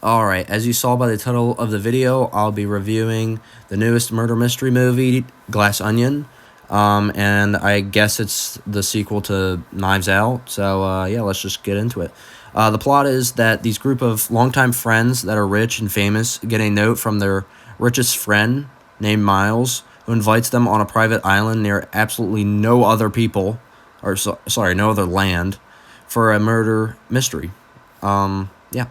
Alright, as you saw by the title of the video, I'll be reviewing the newest murder mystery movie, Glass Onion. And I guess it's the sequel to Knives Out, so yeah, let's just get into it. The plot is that these group of longtime friends that are rich and famous get a note from their richest friend, named Miles, who invites them on a private island near absolutely no other people, or no other land, for a murder mystery. Yeah.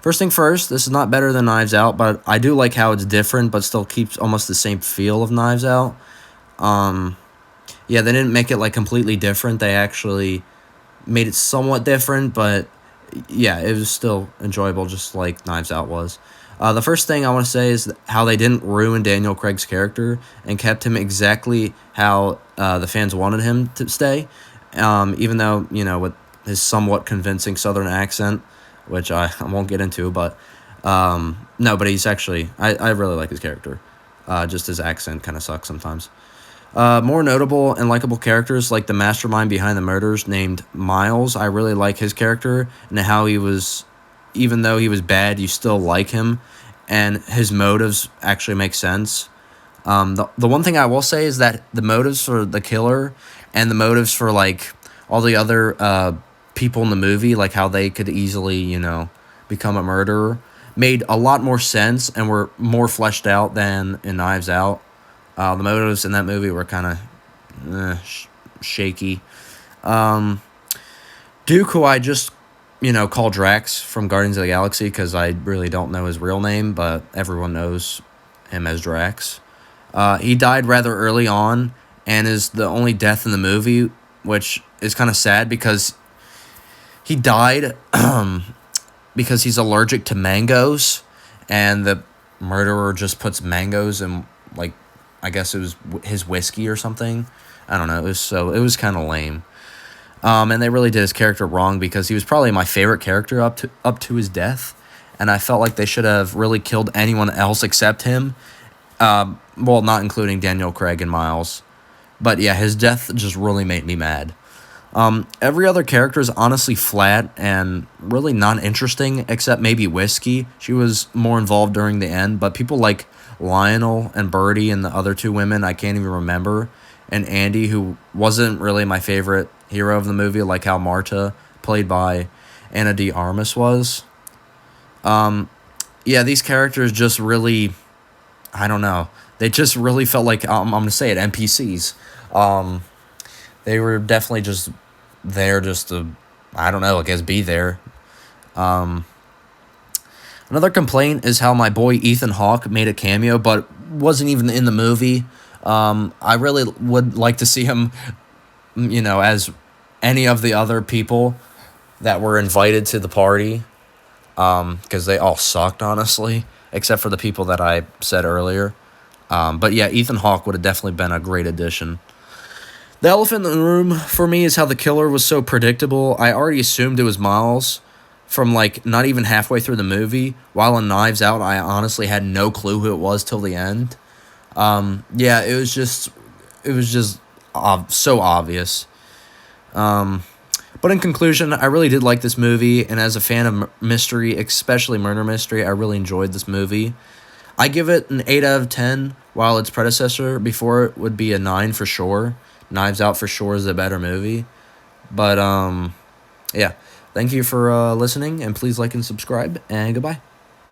First thing first, this is not better than Knives Out, but I do like how it's different, but still keeps almost the same feel of Knives Out. Yeah, they didn't make it like completely different. They actually made it somewhat different, but yeah, it was still enjoyable, just like Knives Out was. The first thing I want to say is how they didn't ruin Daniel Craig's character and kept him exactly how the fans wanted him to stay, even though, with his somewhat convincing Southern accent, which I won't get into, but no, but he's actually, I really like his character. Just his accent kind of sucks sometimes. More notable and likable characters like the mastermind behind the murders named Miles. I really like his character and how he was, even though he was bad, you still like him, and his motives actually make sense. The one thing I will say is that the motives for the killer and the motives for like all the other people in the movie, like how they could easily, become a murderer, made a lot more sense and were more fleshed out than in Knives Out. The motives in that movie were kind of shaky. Duke, who I just, call Drax from Guardians of the Galaxy because I really don't know his real name, but everyone knows him as Drax. He died rather early on and is the only death in the movie, which is kind of sad because he died because he's allergic to mangoes, and the murderer just puts mangoes in, like, I guess it was his whiskey or something. I don't know. It was kind of lame. And they really did his character wrong because he was probably my favorite character up to his death, and I felt like they should have really killed anyone else except him. Well, not including Daniel Craig and Miles, but yeah, his death just really made me mad. Every other character is honestly flat and really not interesting, except maybe Whiskey. She was more involved during the end, but people like Lionel and Birdie and the other two women I can't even remember, and Andy, who wasn't really my favorite hero of the movie, like how Marta, played by Anna de Armas, was. Yeah, these characters just really, I don't know, they just really felt like, I'm going to say it, NPCs. They were definitely just there just to, I don't know, I guess be there. Another complaint is how my boy Ethan Hawke made a cameo, but wasn't even in the movie. I really would like to see him, as any of the other people that were invited to the party, because they all sucked, honestly, except for the people that I said earlier. But yeah, Ethan Hawke would have definitely been a great addition. The elephant in the room for me is how the killer was so predictable. I already assumed it was Miles from, like, not even halfway through the movie, while in Knives Out, I honestly had no clue who it was till the end. Yeah, it was just so obvious. But in conclusion, I really did like this movie, and as a fan of mystery, especially murder mystery, I really enjoyed this movie. I give it an 8 out of 10, while its predecessor before it would be a 9 for sure. Knives Out for sure is a better movie. But, yeah. Thank you for listening, and please like and subscribe, and goodbye.